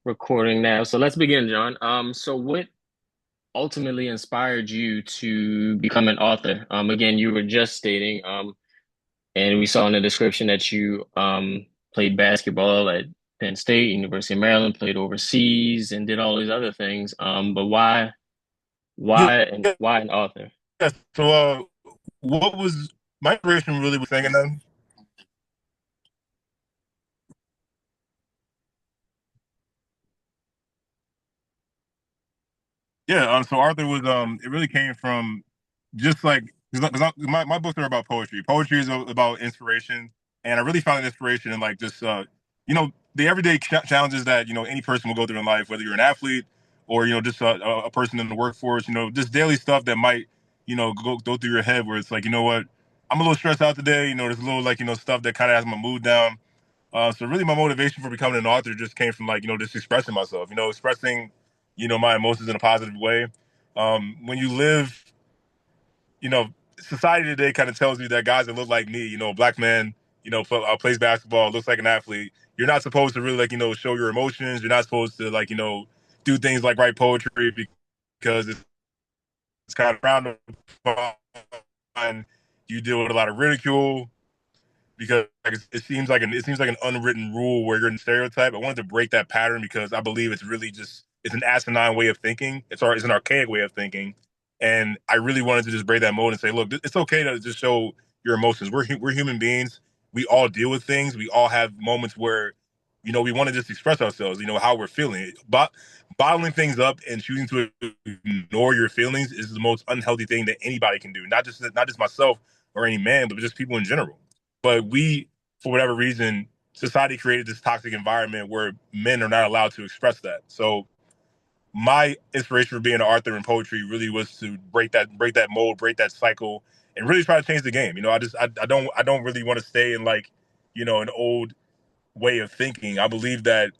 Recording now. So let's begin, John. So what ultimately inspired you to become an author? Again, you were just stating, and we saw in the description that you played basketball at Penn State, University of Maryland, played overseas, and did all these other things. But Yeah, why an author? yeah. So, what was my inspiration really was thinking them? Yeah. So Arthur was it really came from just like because my books are about poetry. Poetry is about inspiration, and I really found an inspiration in like just the everyday challenges that any person will go through in life, whether you're an athlete or just a person in the workforce. Just daily stuff that might go through your head where it's like what, I'm a little stressed out today. There's a little like stuff that kind of has my mood down. So really, my motivation for becoming an author just came from like just expressing myself. Expressing my emotions in a positive way. When you live, you know, society today kind of tells you that guys that look like me, a black man, plays basketball, looks like an athlete. You're not supposed to really like show your emotions. You're not supposed to like do things like write poetry because it's kind of frowned upon. You deal with a lot of ridicule because like, it seems like an unwritten rule where you're in stereotype. I wanted to break that pattern because I believe it's an asinine way of thinking. It's an archaic way of thinking, and I really wanted to just break that mold and say, look, it's okay to just show your emotions. We're human beings. We all deal with things. We all have moments where we want to just express ourselves. How we're feeling, but bottling things up and choosing to ignore your feelings is the most unhealthy thing that anybody can do. Not just myself or any man, but just people in general. But we, for whatever reason, society created this toxic environment where men are not allowed to express that. So my inspiration for being an author in poetry really was to break that mold, break that cycle, and really try to change the game. I don't really want to stay in like an old way of thinking. I believe that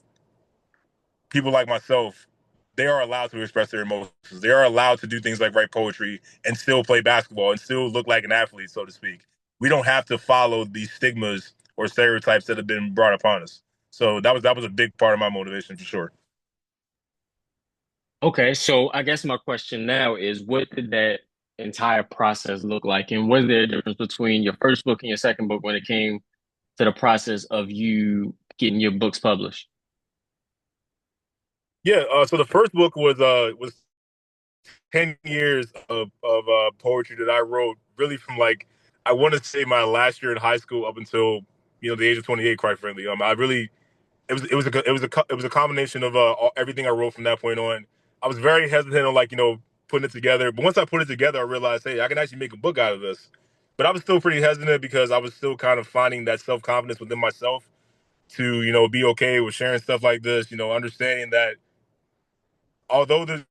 people like myself, they are allowed to express their emotions. They are allowed to do things like write poetry and still play basketball and still look like an athlete, so to speak. We don't have to follow these stigmas or stereotypes that have been brought upon us. So that was a big part of my motivation for sure. Okay, so I guess my question now is what did that entire process look like? And was there a difference between your first book and your second book when it came to the process of you getting your books published? Yeah. So the first book was 10 years of poetry that I wrote, really from like I want to say my last year in high school up until the age of 28. Quite frankly, I really it was a combination of everything I wrote from that point on. I was very hesitant on like putting it together, but once I put it together, I realized, hey, I can actually make a book out of this. But I was still pretty hesitant because I was still kind of finding that self confidence within myself to be okay with sharing stuff like this. Understanding that although there's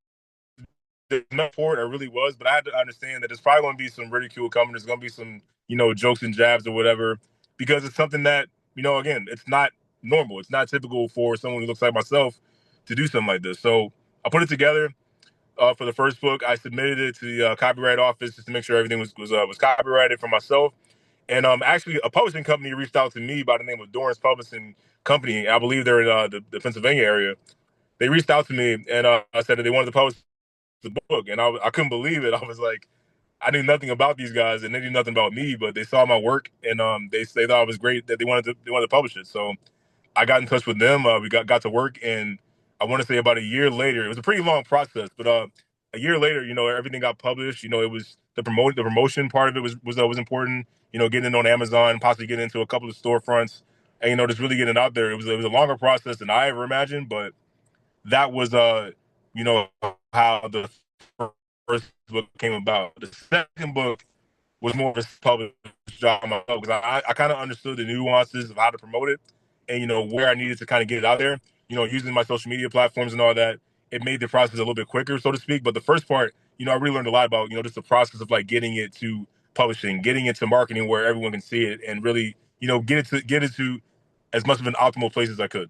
no support, I really was, but I had to understand that there's probably going to be some ridicule coming. There's going to be some jokes and jabs or whatever because it's something that again, it's not normal. It's not typical for someone who looks like myself to do something like this. So I put it together for the first book. I submitted it to the copyright office just to make sure everything was copyrighted for myself. And actually, a publishing company reached out to me by the name of Dorrance Publishing Company. I believe they're in the Pennsylvania area. They reached out to me and said that they wanted to publish the book, and I couldn't believe it. I was like, I knew nothing about these guys, and they knew nothing about me, but they saw my work, and they thought it was great that they wanted to publish it. So I got in touch with them. We got to work, and I want to say about a year later, it was a pretty long process, but a year later, everything got published. It was the promotion part of it was important. Getting it on Amazon, possibly getting into a couple of storefronts, and just really getting it out there. It was a longer process than I ever imagined, but that was how the first book came about. The second book was more of a published job myself because I kind of understood the nuances of how to promote it and where I needed to kind of get it out there. Using my social media platforms and all that, it made the process a little bit quicker, so to speak. But the first part, I really learned a lot about just the process of like getting it to publishing, getting it to marketing where everyone can see it, and really get it to as much of an optimal place as I could.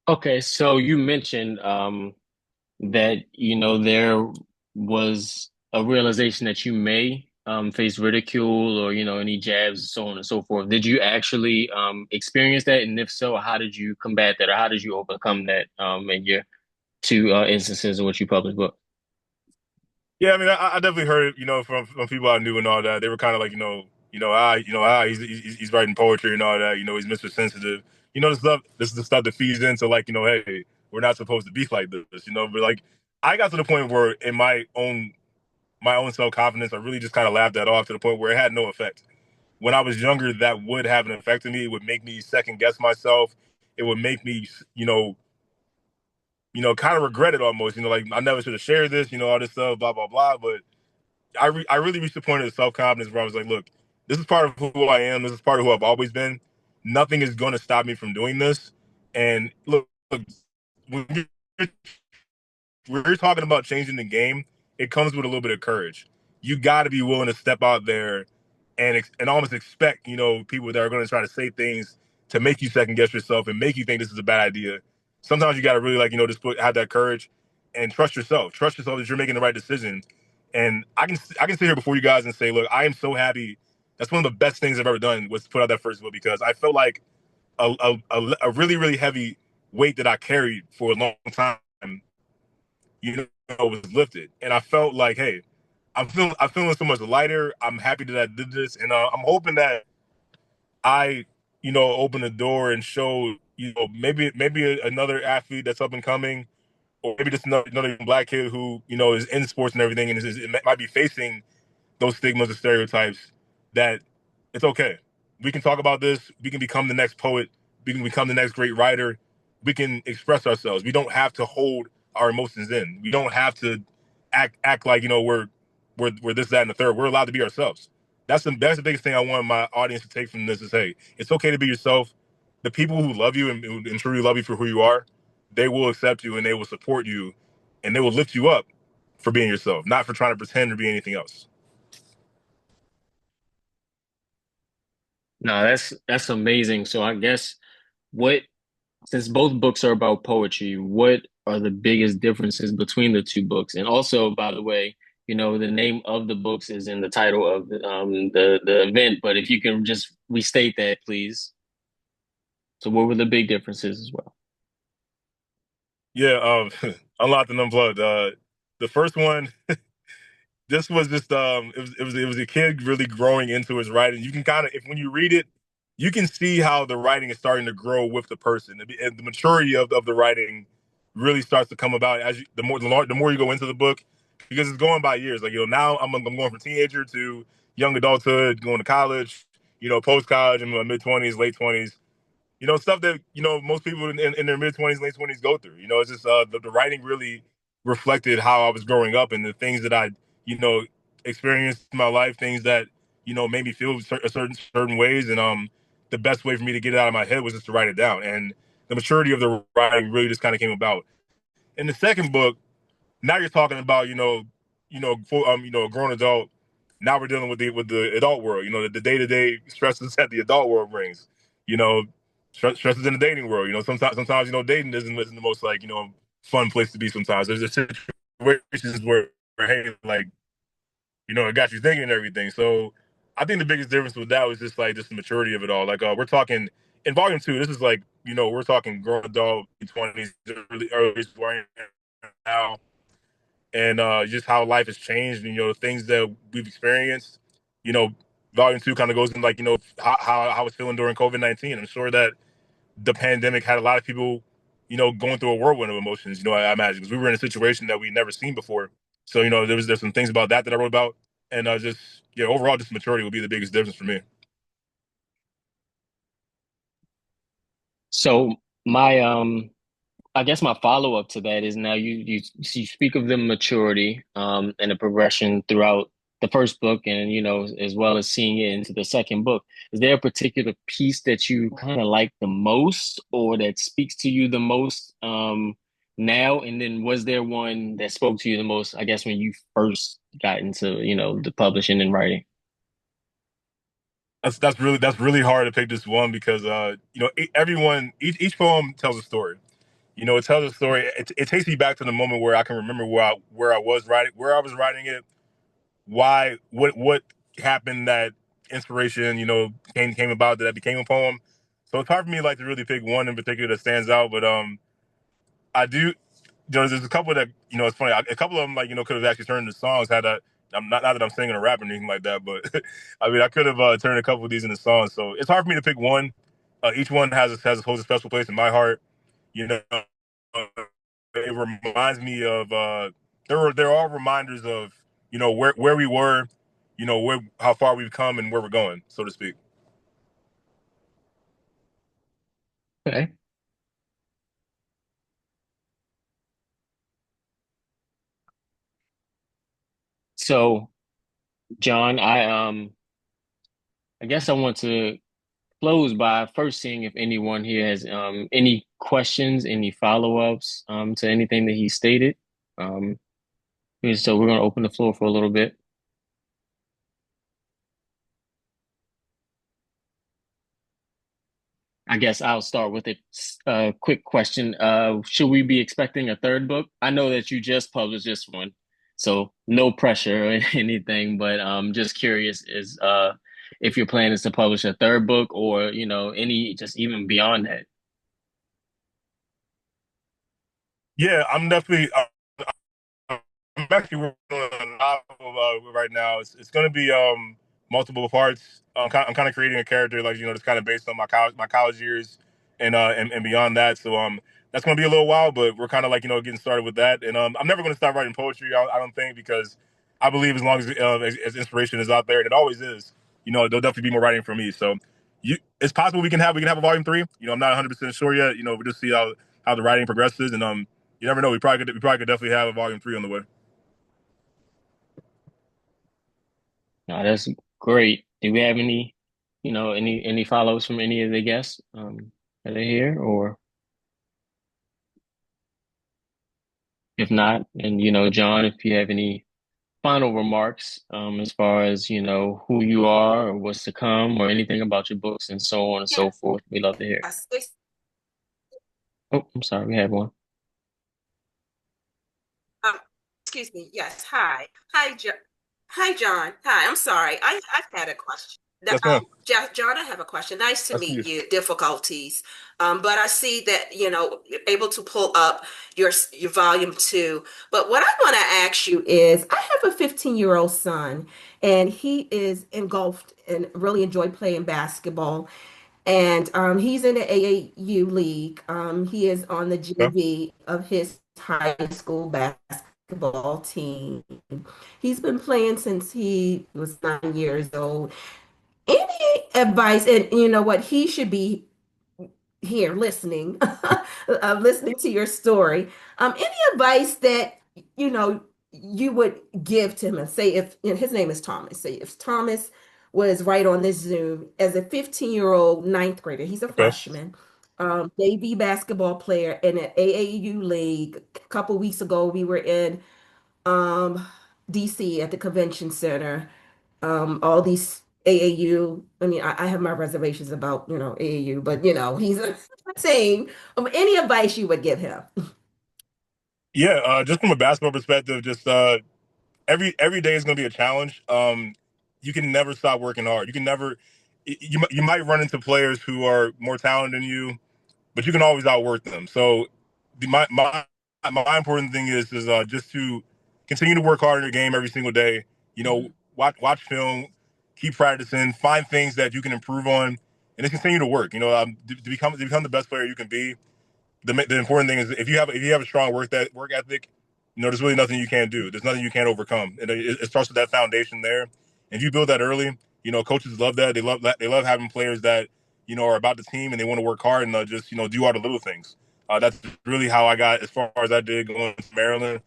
Okay, so you mentioned that there was a realization that you may face ridicule or, any jabs, so on and so forth. Did you actually experience that? And if so, how did you combat that or how did you overcome that in your two instances of what you published book? Yeah, I mean, I definitely heard it, from people I knew and all that. They were kind of like, he's writing poetry and all that. He's Mr. Sensitive. This is the stuff that feeds into like, hey, we're not supposed to be like this. But like, I got to the point where in my own self confidence, I really just kind of laughed that off to the point where it had no effect. When I was younger, that would have an effect on me. It would make me second guess myself. It would make me, kind of regret it almost. Like I never should have shared this. All this stuff, blah blah blah. But I really reached the point of self confidence where I was like, look, this is part of who I am. This is part of who I've always been. Nothing is going to stop me from doing this. And look, when you're talking about changing the game, it comes with a little bit of courage. You got to be willing to step out there and almost expect, people that are going to try to say things to make you second guess yourself and make you think this is a bad idea. Sometimes you got to really just have that courage and trust yourself. Trust yourself that you're making the right decision. And I can sit here before you guys and say, look, I am so happy. That's one of the best things I've ever done was put out that first book because I felt like a really really heavy weight that I carried for a long time was lifted, and I felt like, hey, I'm feeling so much lighter. I'm happy that I did this, and I'm hoping that I, open the door and show, maybe another athlete that's up and coming, or maybe just another black kid who is in sports and everything, and might be facing those stigmas and stereotypes that it's okay. We can talk about this. We can become the next poet. We can become the next great writer. We can express ourselves. We don't have to hold our emotions in. We don't have to act like we're this, that, and the third. We're allowed to be ourselves. That's the biggest thing I want my audience to take from this is, hey, it's okay to be yourself. The people who love you and truly love you for who you are, they will accept you and they will support you and they will lift you up for being yourself, not for trying to pretend to be anything else. No, that's amazing. So I guess what since both books are about poetry, what are the biggest differences between the two books? And also, by the way, the name of the books is in the title of the event, but if you can just restate that, please. So what were the big differences as well? Yeah, Unlocked and Unplugged. The first one, this was just it was a kid really growing into his writing. You can kind of if when you read it, you can see how the writing is starting to grow with the person, and the maturity of the writing really starts to come about as the more you go into the book, because it's going by years. Like now I'm going from teenager to young adulthood, going to college, post college, in my mid 20s, late 20s, stuff that most people in their mid 20s, late 20s go through. It's just the writing really reflected how I was growing up and the things that I you know experienced in my life, things that made me feel certain ways, and the best way for me to get it out of my head was just to write it down, and the maturity of the writing really just kind of came about. In the second book, now you're talking about a grown adult. Now we're dealing with the adult world. The day to day stresses that the adult world brings. You know, stresses in the dating world. Sometimes dating isn't the most like fun place to be. Sometimes there's just situations where hey, like it got you thinking and everything. So I think the biggest difference with that was just the maturity of it all. Like we're talking in volume two. This is like we're talking grown adult 20s, early now, and just how life has changed and the things that we've experienced. You know, volume two kind of goes in like how I was feeling during COVID-19. I'm sure that the pandemic had a lot of people going through a whirlwind of emotions. I imagine because we were in a situation that we'd never seen before. So there's some things about that I wrote about, and just yeah, overall, just maturity will be the biggest difference for me. So my I guess my follow up to that is now you speak of the maturity and the progression throughout the first book and as well as seeing it into the second book. Is there a particular piece that you kind of like the most or that speaks to you the most now? And then was there one that spoke to you the most, I guess, when you first got into, the publishing and writing? That's really hard to pick this one because everyone each poem tells a story. It tells a story. It takes me back to the moment where I can remember where I was writing it, why what happened that inspiration, came about that became a poem. So it's hard for me like to really pick one in particular that stands out, but I do. There's a couple that it's funny. A couple of them could have actually turned into songs. Had I, I'm not that I'm singing or rapping or anything like that, but I mean I could have turned a couple of these into songs. So it's hard for me to pick one. Each one holds a special place in my heart. You know, it reminds me of they're all reminders of where we were, where how far we've come and where we're going, so to speak. Okay. So, John, I guess I want to close by first seeing if anyone here has any questions, any follow-ups to anything that he stated. Um, so we're going to open the floor for a little bit. I guess I'll start with a quick question. Should we be expecting a third book? I know that you just published this one, so no pressure or anything, but just curious is if your plan is to publish a third book or, any just even beyond that. Yeah, I'm actually working on a novel right now. It's going to be multiple parts. I'm kind of creating a character like that's kind of based on my college years and beyond that. So that's going to be a little while, but we're kind of like getting started with that. And I'm never going to stop writing poetry. I don't think because I believe as long as inspiration is out there, and it always is. There'll definitely be more writing for me. So it's possible we can have a volume 3. I'm not 100% sure yet. We just see how the writing progresses, and you never know. We probably could definitely have a volume 3 on the way. No, that's great. Do we have any, any follow-ups from any of the guests that are here? Or if not, and John, if you have any final remarks as far as, who you are or what's to come or anything about your books and so on and so forth, we love to hear. Yes. Oh, I'm sorry, we have one. Um, excuse me. Yes. Hi. Hi, John. Hi. I'm sorry. I've had a question. Yes, ma'am. John, I have a question. Nice to That's you. meet you. Difficulties. But I see that, you're able to pull up your volume 2. But what I want to ask you is, I have a 15-year-old son, and he is engulfed and really enjoy playing basketball. And he's in the AAU league. He is on the Okay. JV of his high school basketball team. He's been playing since he was 9 years old. Any advice? And you know what? He should be here listening, listening to your story. Any advice that you know you would give to him, and say if his name is Thomas, say if Thomas was right on this Zoom as a 15-year-old ninth grader, he's a Okay. freshman, JV basketball player in an AAU league. A couple weeks ago, we were in um, DC at the convention center. All these AAU. I mean, I have my reservations about, AAU, but he's a saying any advice you would give him. Yeah, just from a basketball perspective, just every day is going to be a challenge. You can never stop working hard. You can never. You might run into players who are more talented than you, but you can always outwork them. So my important thing is just to continue to work hard in your game every single day. Watch film, keep practicing, find things that you can improve on, and just continue to work. To become the best player you can be. The important thing is if you have a strong work ethic, there's really nothing you can't do. There's nothing you can't overcome, and it starts with that foundation there. And if you build that early, coaches love that. They love that. They love having players that are about the team and they want to work hard and just do all the little things. That's really how I got as far as I did going to Maryland.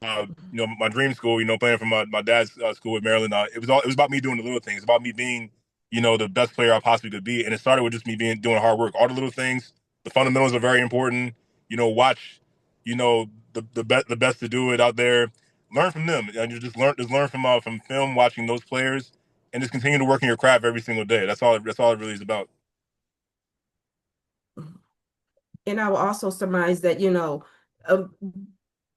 My dream school, playing for my dad's school at Maryland. It was about me doing the little things, about me being, the best player I possibly could be. And it started with just me doing hard work. All the little things, the fundamentals are very important. Watch, the best to do it out there. Learn from them, and you just learn from film, watching those players, and just continue to work in your craft every single day. That's all it really is about. And I will also surmise that, um,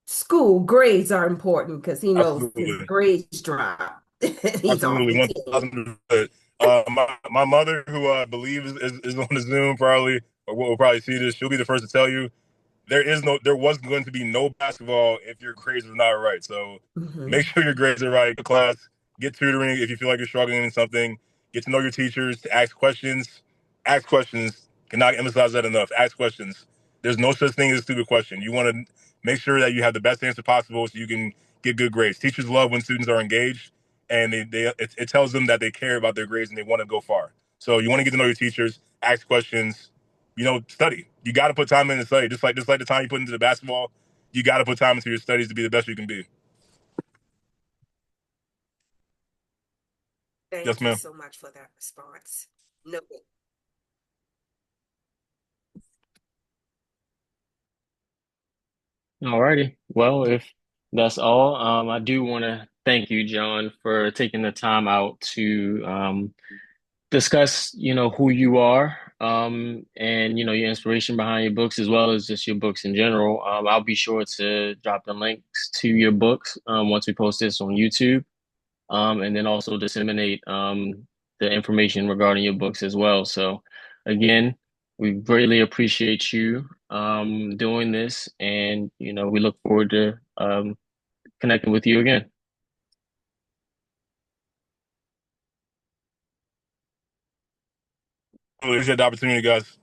school grades are important because he knows his Absolutely. grades drop. He's off Absolutely, the one team. thousand percent. My mother, who I believe is on the Zoom probably, or will probably see this, she'll be the first to tell you there was going to be no basketball if your grades were not right. So make Hmm. sure your grades are right. Class, get tutoring if you feel like you're struggling in something. Get to know your teachers. Ask questions. Ask questions. Cannot emphasize that enough. Ask questions. There's no such thing as a stupid question. You want to make sure that you have the best answer possible so you can get good grades. Teachers love when students are engaged, and it tells them that they care about their grades and they want to go far. So you want to get to know your teachers. Ask questions, study. You got to put time in to study. Just like the time you put into the basketball, you got to put time into your studies to be the best you can be. Yes, Thank you ma'am. so much for that response. No. Alrighty. Well, if that's all, I do want to thank you, John, for taking the time out to discuss, who you are, and your inspiration behind your books, as well as just your books in general. I'll be sure to drop the links to your books once we post this on YouTube, and then also disseminate the information regarding your books as well. So, again, we greatly appreciate you doing this, and we look forward to connecting with you again. Appreciate the opportunity, guys.